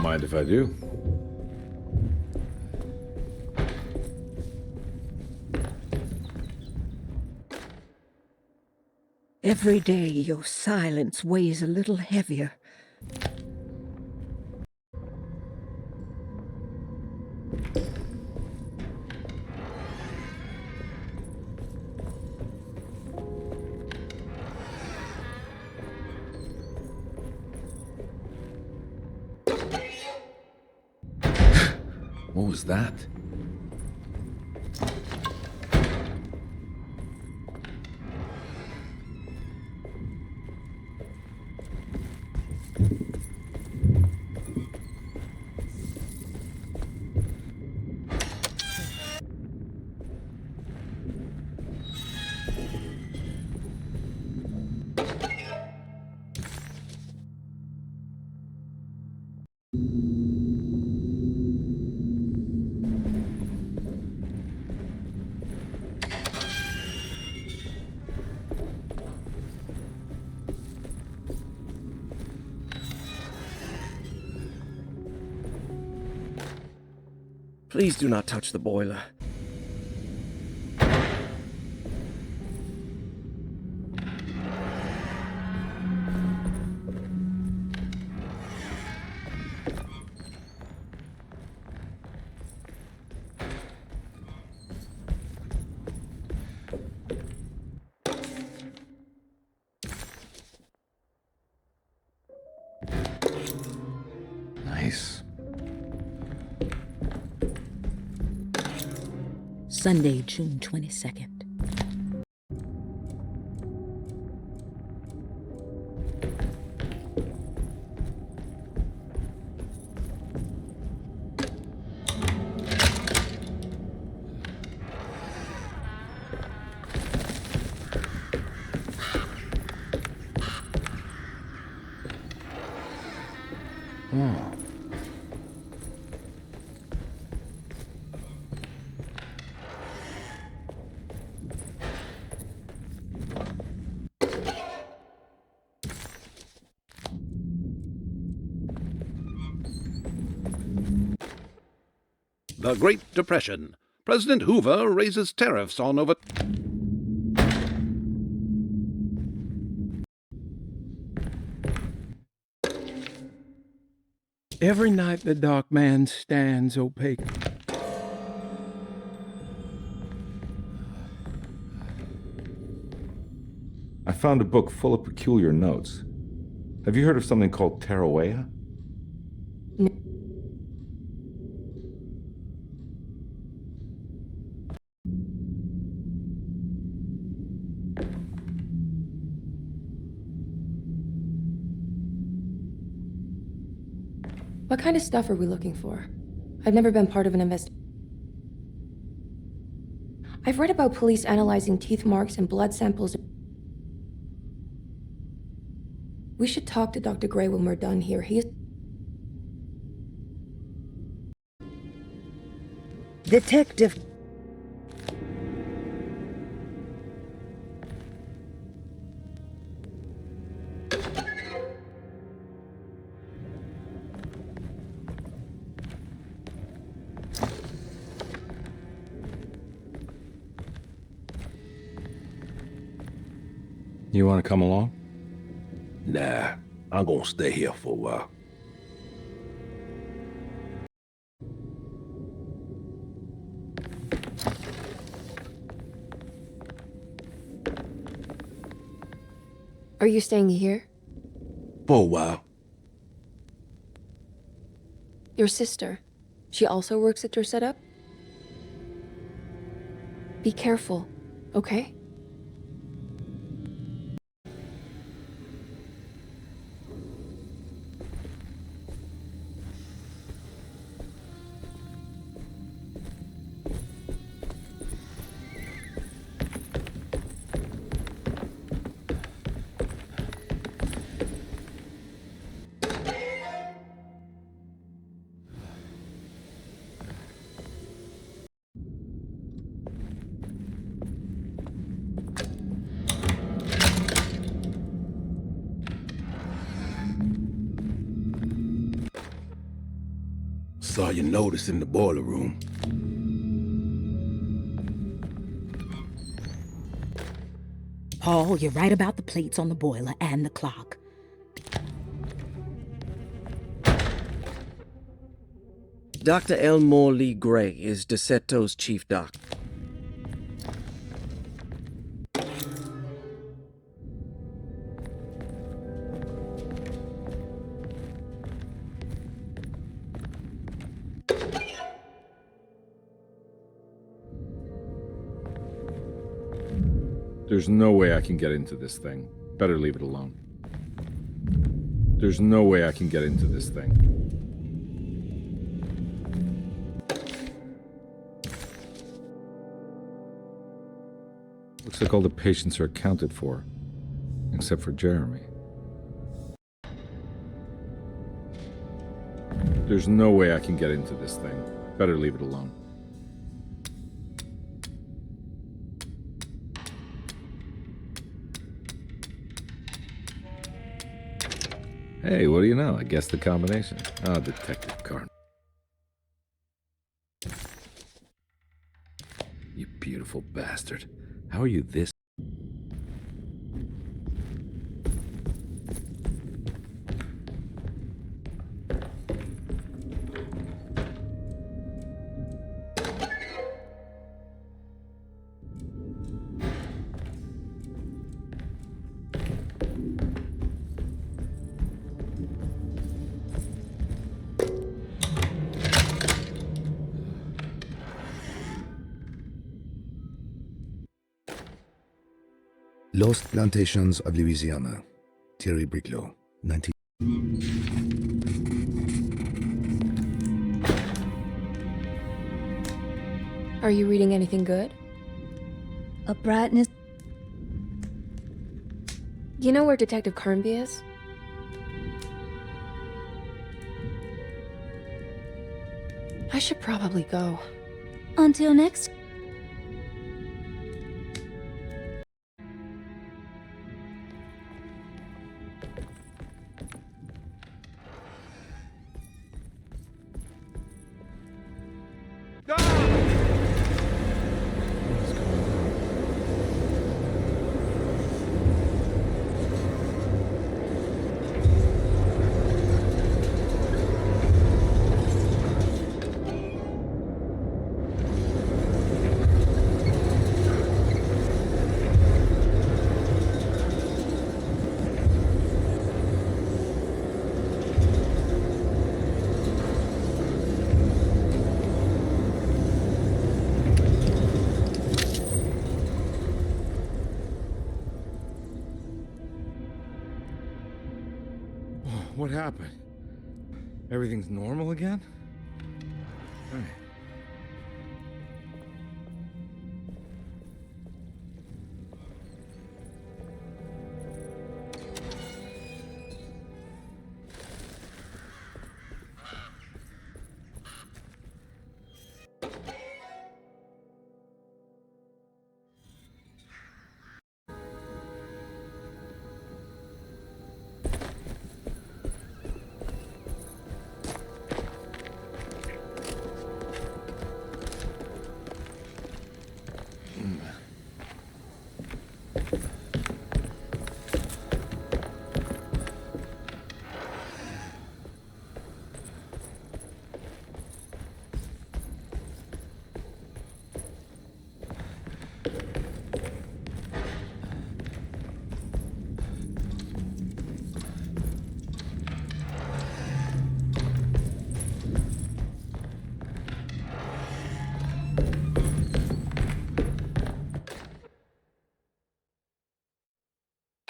mind if I do. Every day your silence weighs a little heavier. What was that? Please do not touch the boiler. Nice. Sunday, June 22nd. Oh. The Great Depression. President Hoover raises tariffs on over... Every night the dark man stands opaque. I found a book full of peculiar notes. Have you heard of something called Tarawea? What kind of stuff are we looking for? I've never been part of an I've read about police analyzing teeth marks and blood samples. We should talk to Dr. Gray when we're done here. He is... Detective. You want to come along? Nah, I'm gonna stay here for a while. Are you staying here? For a while. Your sister. She also works at Derceto? Be careful, okay? saw your notice in the boiler room. Paul, you're right about the plates on the boiler and the clock. Dr. Elmore Lee Gray is Derceto's chief doctor. There's no way I can get into this thing. Better leave it alone. There's no way I can get into this thing. Looks like all the patients are accounted for, except for Jeremy. There's no way I can get into this thing. Better leave it alone. Hey, what do you know? I guessed the combination. Ah, Detective Carn. You beautiful bastard. How are you this? Lost Plantations of Louisiana. Thierry Briclot, 19... Are you reading anything good? A brightness. You know where Detective Carnby is? I should probably go. Until next. What happened? Everything's normal again? Hey.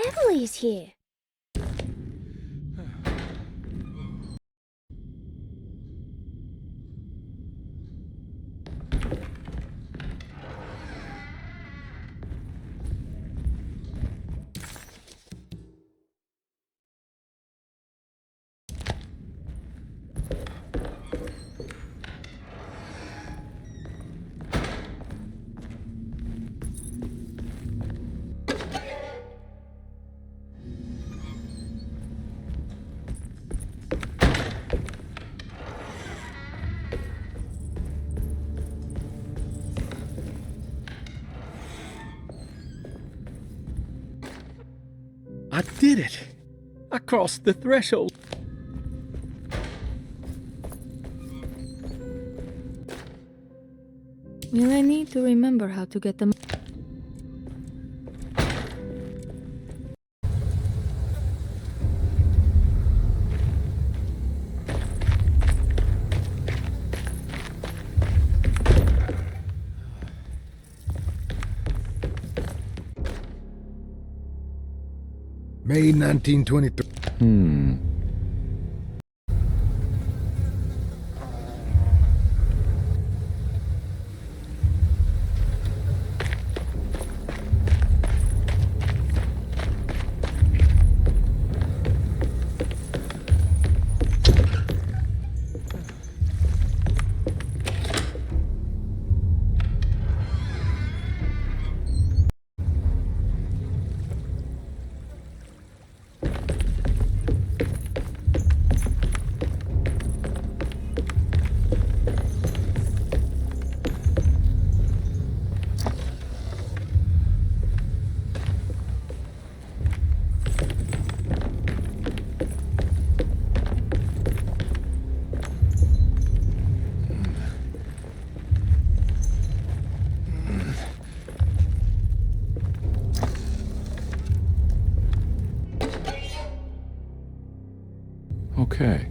Emily's here. I did it! I crossed the threshold. Will I need to remember how to get them? May 1923. Okay.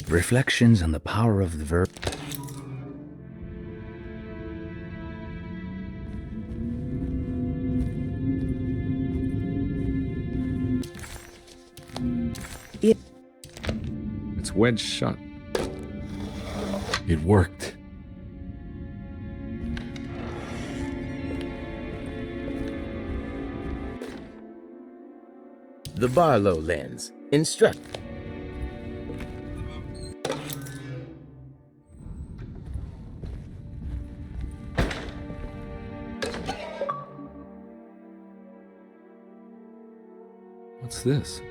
Reflections on the power of the verb. It's wedged shut. It worked. The Barlow lens. Instruct. What's this?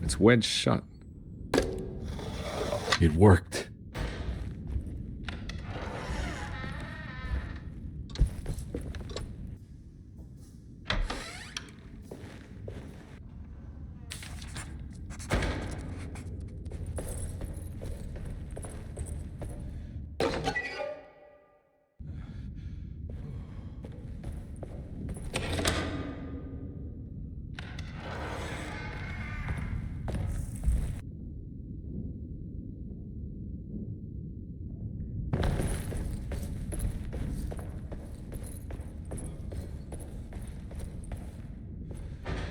It's wedged shut. It worked.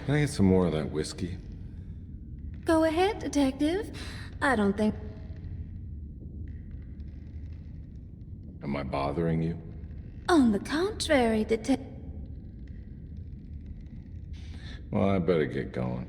Can I get some more of that whiskey? Go ahead, detective. I don't think... Am I bothering you? On the contrary, detective... Well, I better get going.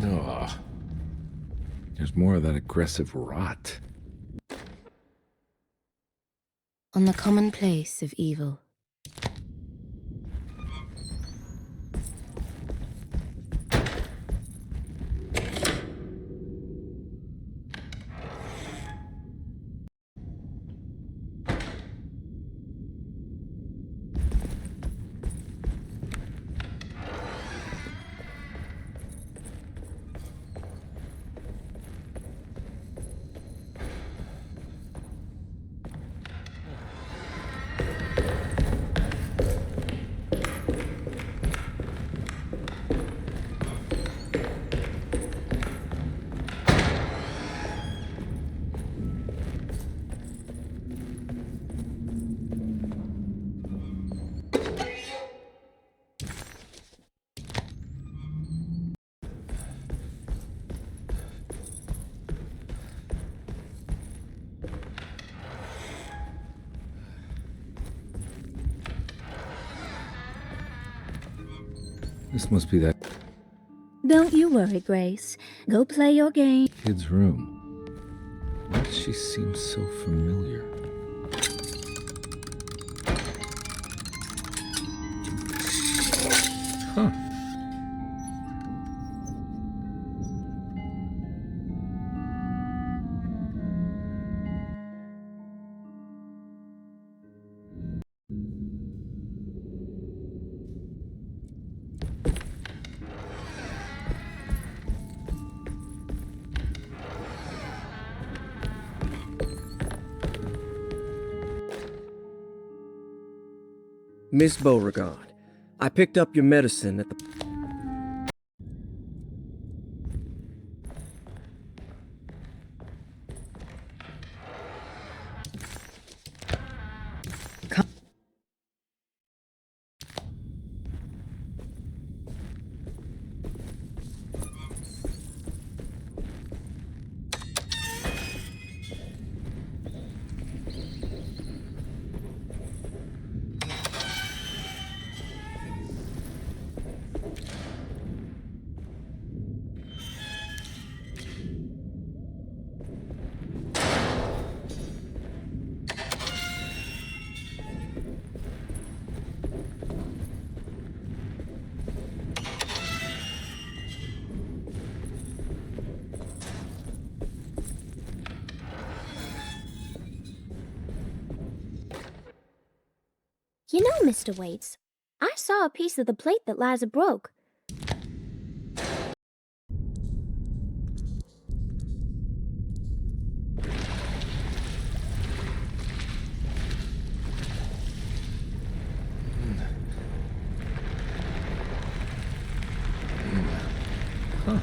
Ugh. There's more of that aggressive rot. On the commonplace of evil. This must be that Don't you worry, Grace. Go play your game. kid's room. Why does she seem so familiar? Huh. Miss Beauregard, I picked up your medicine at the... You know, Mr. Waits, I saw a piece of the plate that Liza broke. Huh.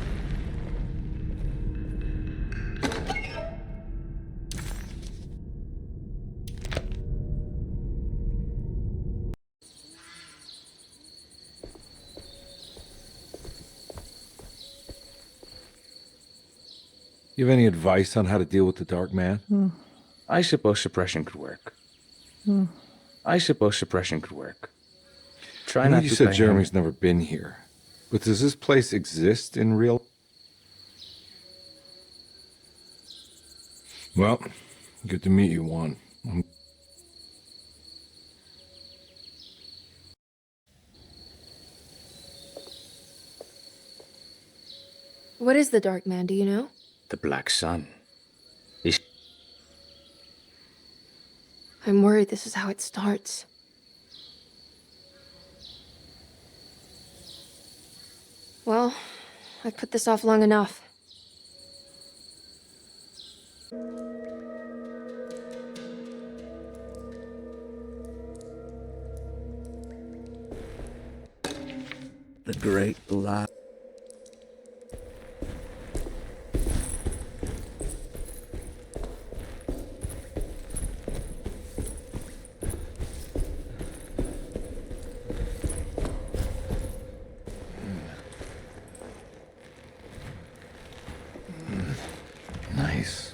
You have any advice on how to deal with the Dark Man? I suppose suppression could work. Try I know not you to said pay Jeremy's him. never been here, but does this place exist in real? Well, good to meet you, Juan. What is the Dark Man, do you know? The Black Sun. I'm worried this is how it starts. Well, I've put this off long enough. The Great Lie. Nice.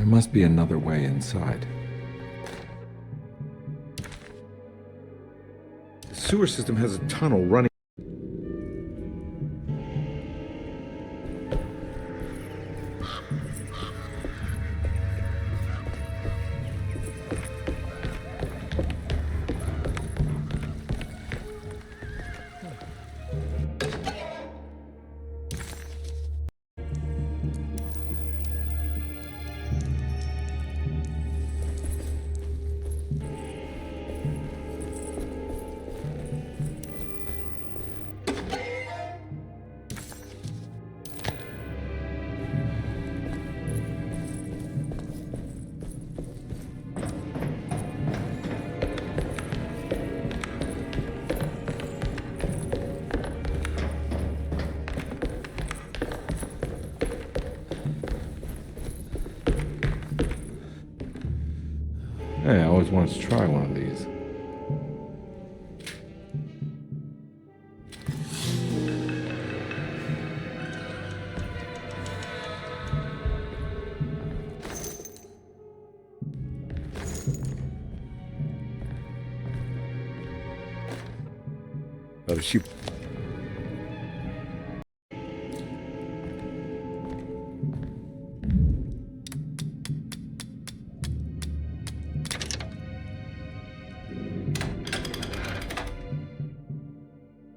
There must be another way inside. The sewer system has a tunnel running. Hey, I always wanted to try one of these. Gotta shoot.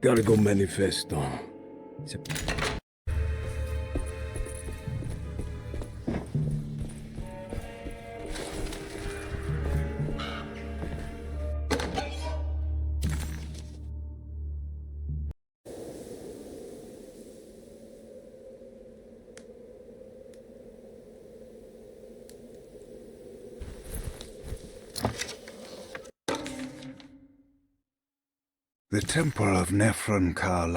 Gotta go manifesto. The temple of Nephron Karl.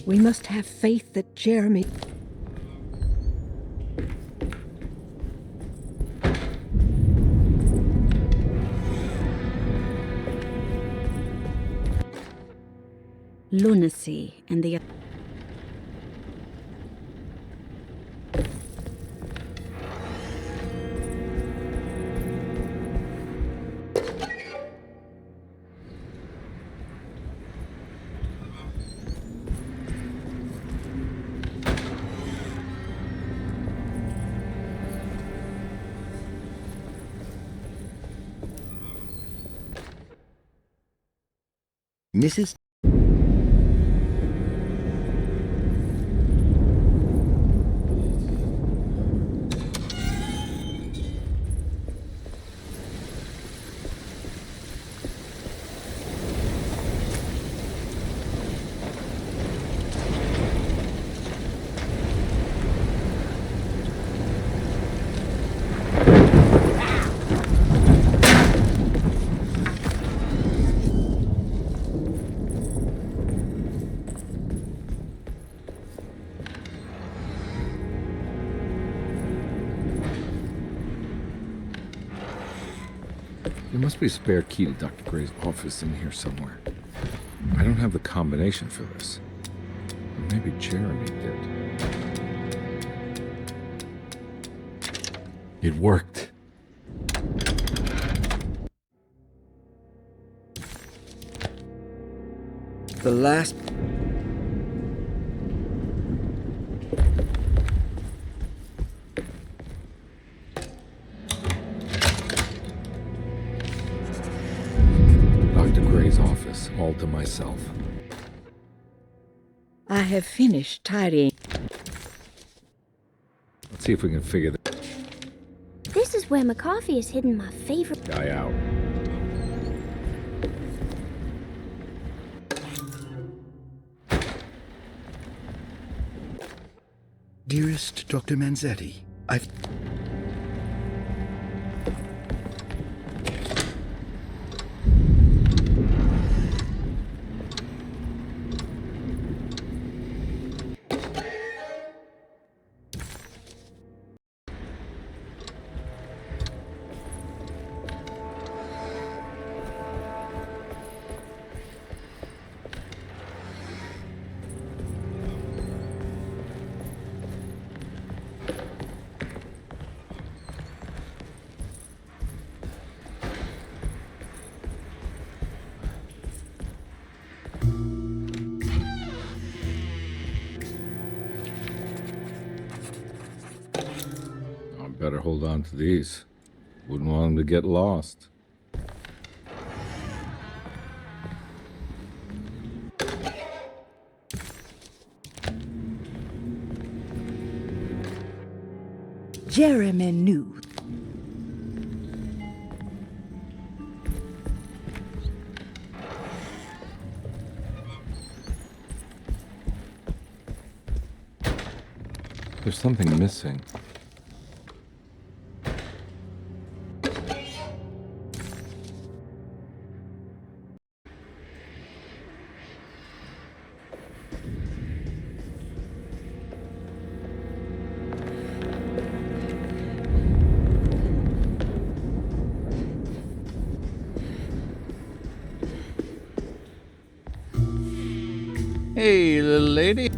We must have faith that Jeremy... Lunacy and the... Mrs. There must be a spare key to Dr. Gray's office in here somewhere. I don't have the combination for this. But maybe Jeremy did. It worked. The last... Dr. Gray's office, all to myself. I have finished tidying. Let's see if we can figure the This is where McCarthy has hidden my favorite. guy out. Dearest Dr. Manzetti, I've... I better hold on to these. Wouldn't want them to get lost. Jeremy knew. There's something missing. Hey, little lady.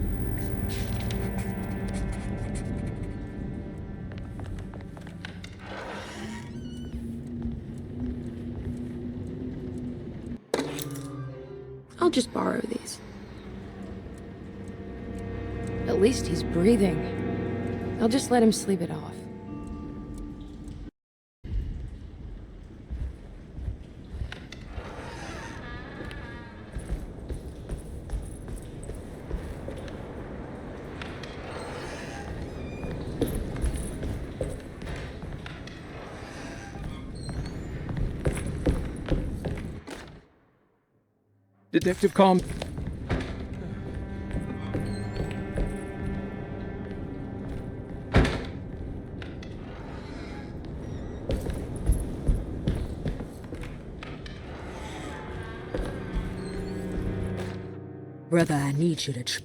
I'll just borrow these. At least he's breathing. I'll just let him sleep it off. Detective Calm. Brother, I need you to...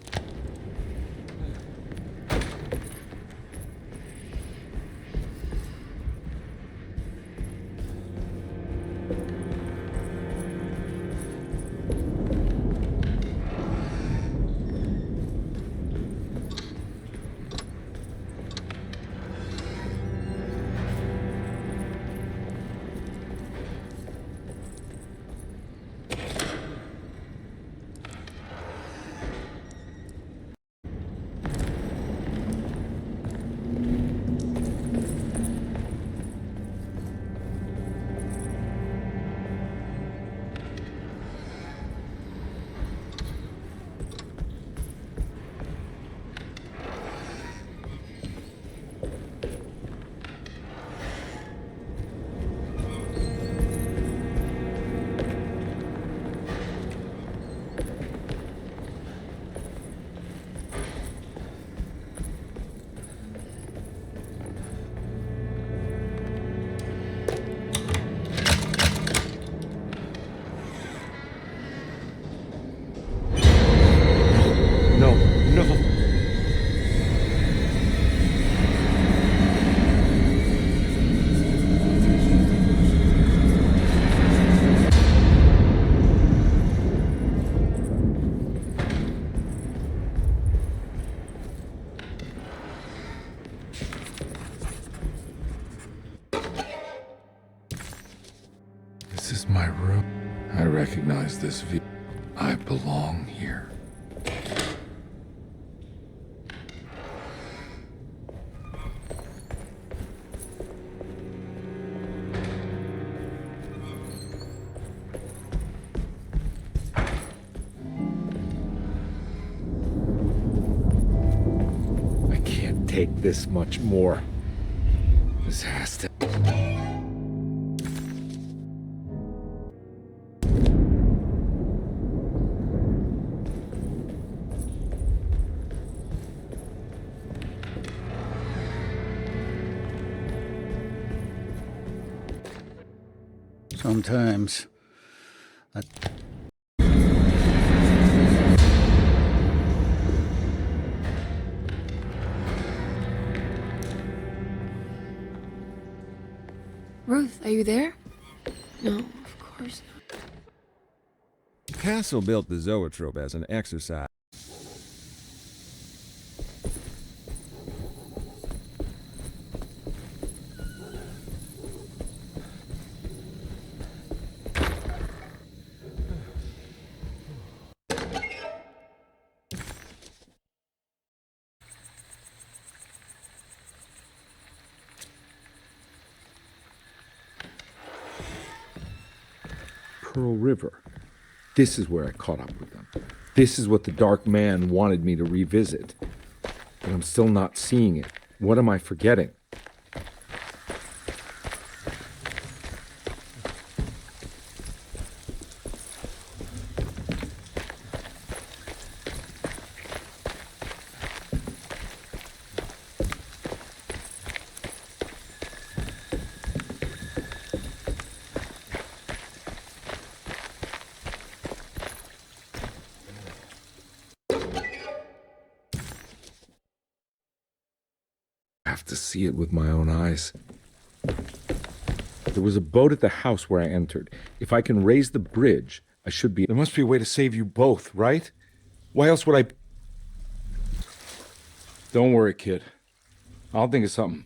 my room. I recognize this view. I belong here. I can't take this much more. This has to... Sometimes. Ruth, are you there? No, of course not. Castle built the zoetrope as an exercise. Pearl River. This is where I caught up with them. This is what the Dark Man wanted me to revisit. But I'm still not seeing it. What am I forgetting? I have to see it with my own eyes. There was a boat at the house where I entered. If I can raise the bridge, I should be... There must be a way to save you both, right? Why else would I... Don't worry, kid. I'll think of something.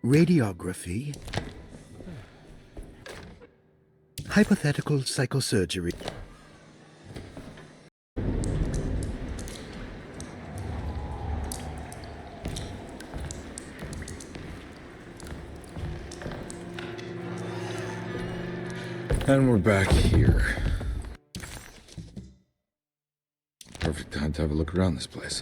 Radiography. Hypothetical psychosurgery. And we're back here. Perfect time to have a look around this place.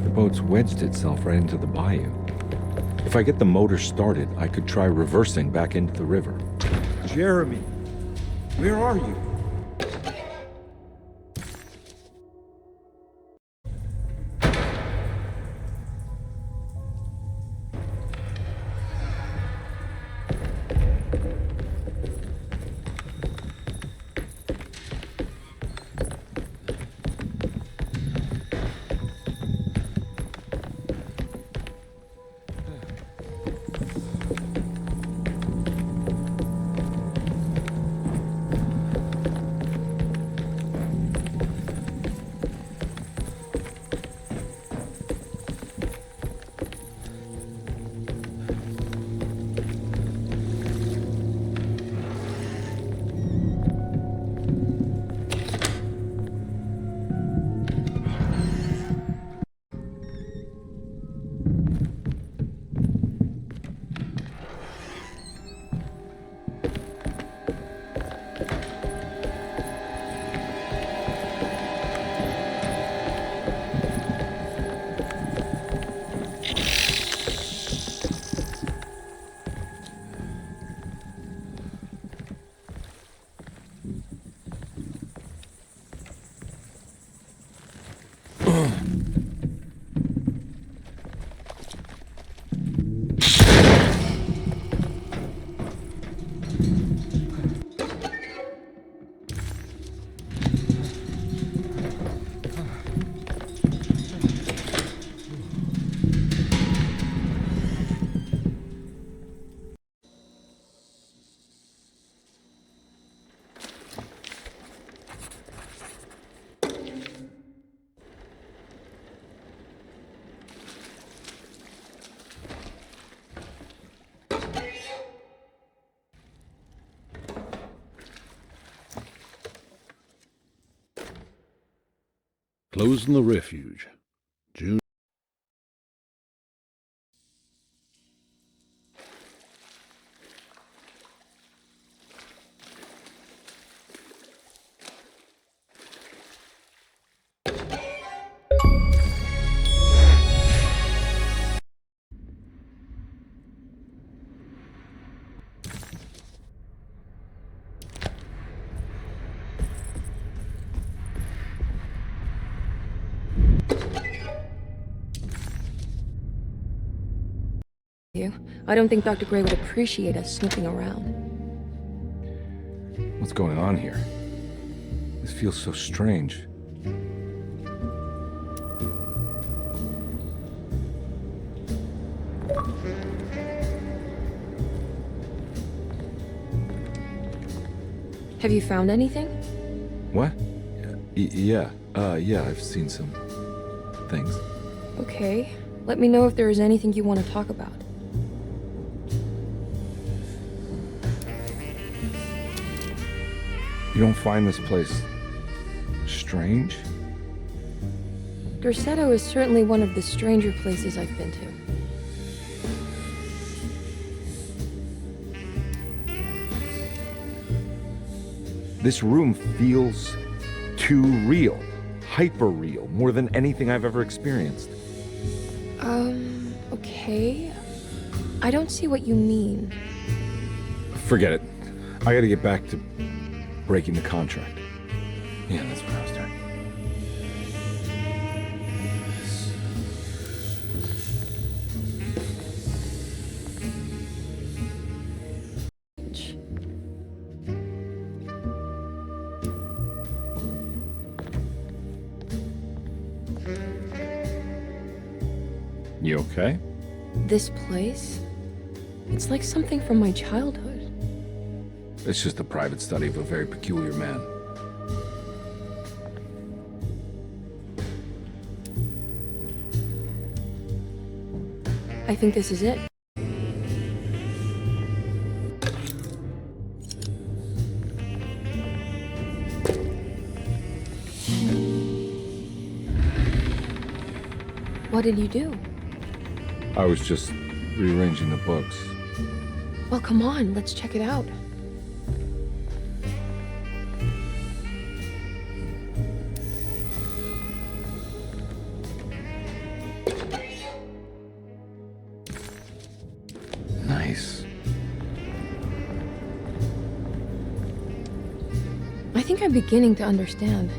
The boat's wedged itself right into the bayou. If I get the motor started, I could try reversing back into the river. Jeremy, where are you? Closing the refuge. June. I don't think Dr. Gray would appreciate us snooping around. What's going on here? This feels so strange. Have you found anything? What? Yeah, I've seen some things. Okay. Let me know if there is anything you want to talk about. You don't find this place strange? Derceto is certainly one of the stranger places I've been to. This room feels too real, hyper real, more than anything I've ever experienced. Okay. I don't see what you mean. Forget it. I gotta get back to breaking the contract. Yeah, that's what I was doing. You okay? This place? It's like something from my childhood. It's just a private study of a very peculiar man. I think this is it. What did you do? I was just rearranging the books. Well, come on, let's check it out. Nice. I think I'm beginning to understand.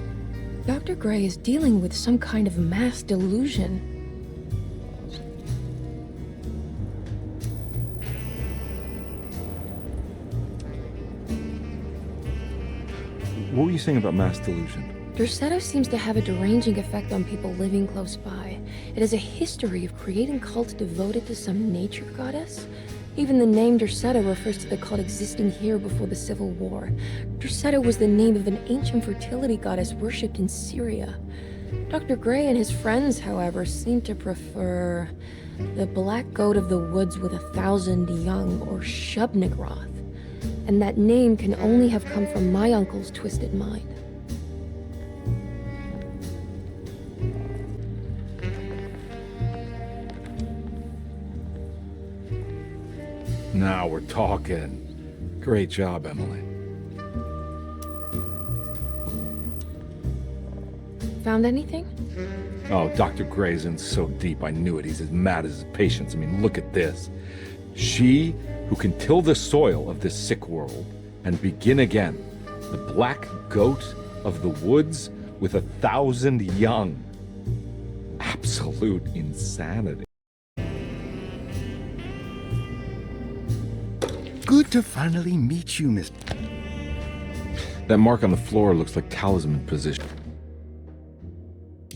Dr. Gray is dealing with some kind of mass delusion. What were you saying about mass delusion? Derceto seems to have a deranging effect on people living close by. It has a history of creating cults devoted to some nature goddess. Even the name Derceto refers to the cult existing here before the Civil War. Derceto was the name of an ancient fertility goddess worshipped in Syria. Dr. Gray and his friends, however, seem to prefer the black goat of the woods with 1,000 young, or Shub-Nigroth. And that name can only have come from my uncle's twisted mind. Now we're talking. Great job, Emily. Found anything? Oh, Dr. Gray's in so deep, I knew it. He's as mad as his patients. I mean, look at this. She who can till the soil of this sick world and begin again, the black goat of the woods with 1,000 young. Absolute insanity. Good to finally meet you, Miss... That mark on the floor looks like talisman position.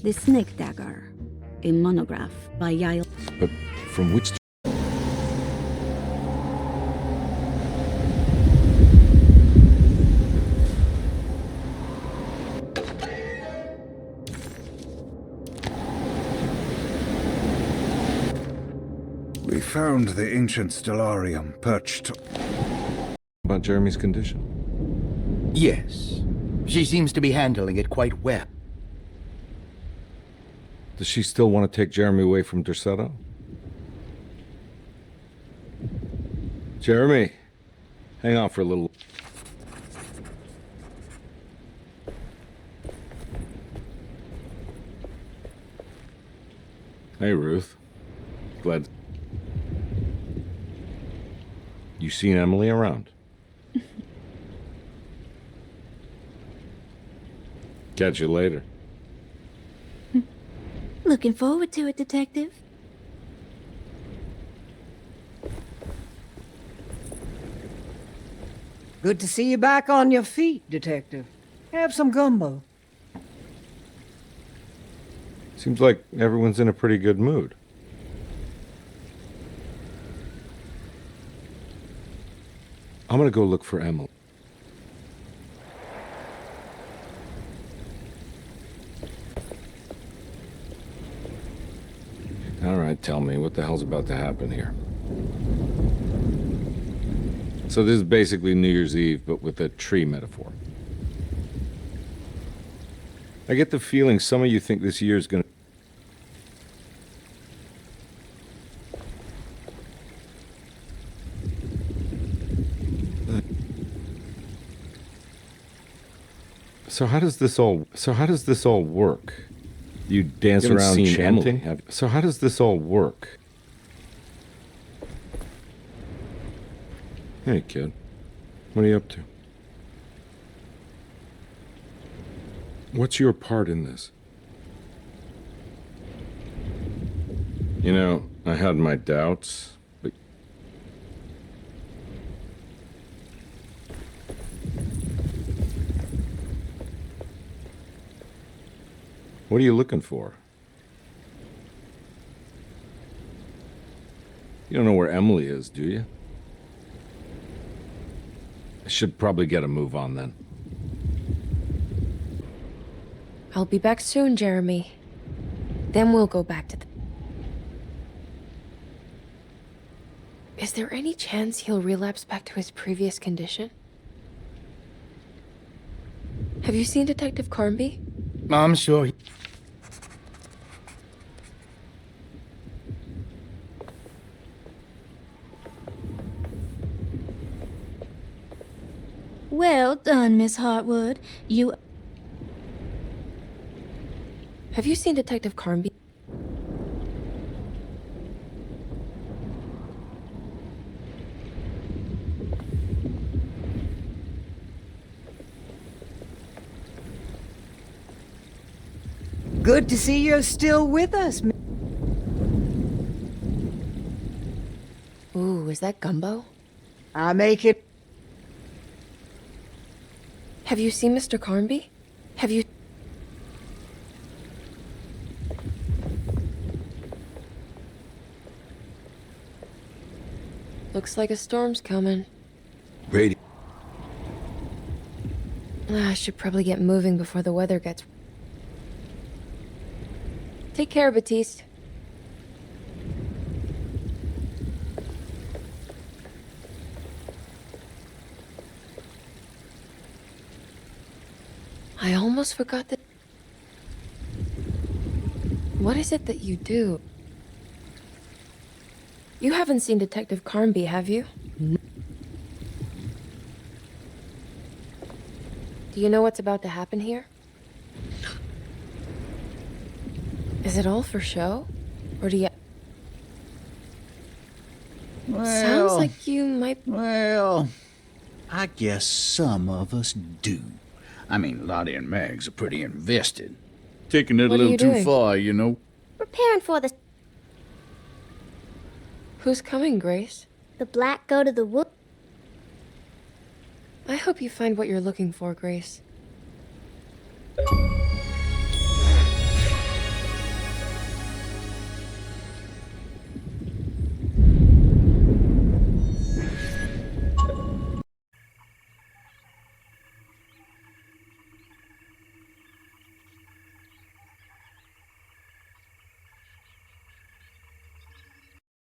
The Snake Dagger, a monograph by Yael. But from which... We found the ancient stellarium perched... About Jeremy's condition? Yes. She seems to be handling it quite well. Does she still want to take Jeremy away from Derceto? Jeremy, hang on for a little. Hey, Ruth. Glad. You seen Emily around? Catch you later. Looking forward to it, Detective. Good to see you back on your feet, Detective. Have some gumbo. Seems like everyone's in a pretty good mood. I'm gonna go look for Emily. All right, tell me, what the hell's about to happen here? So this is basically New Year's Eve, but with a tree metaphor. I get the feeling some of you think this year's gonna... So how does this all work? You dance around chanting? So how does this all work? Hey, kid. What are you up to? What's your part in this? You know, I had my doubts, but... What are you looking for? You don't know where Emily is, do you? I should probably get a move on then. I'll be back soon, Jeremy. Then we'll go back to the... Is there any chance he'll relapse back to his previous condition? Have you seen Detective Carnby? I'm sure he... Well done, Miss Hartwood. You... Have you seen Detective Carnby? Good to see you're still with us. Ooh, is that gumbo? I make it. Have you seen Mr. Carnby? Have you... Looks like a storm's coming. Brady. I should probably get moving before the weather gets... Take care, Batiste. I almost forgot that... What is it that you do? You haven't seen Detective Carnby, have you? Do you know what's about to happen here? Is it all for show? Or do you... Well, Sounds like you might... Well, I guess some of us do. I mean, Lottie and Mags are pretty invested. Taking it a little too far, you know. Preparing for the... Who's coming, Grace? The black go to the wood. I hope you find what you're looking for, Grace.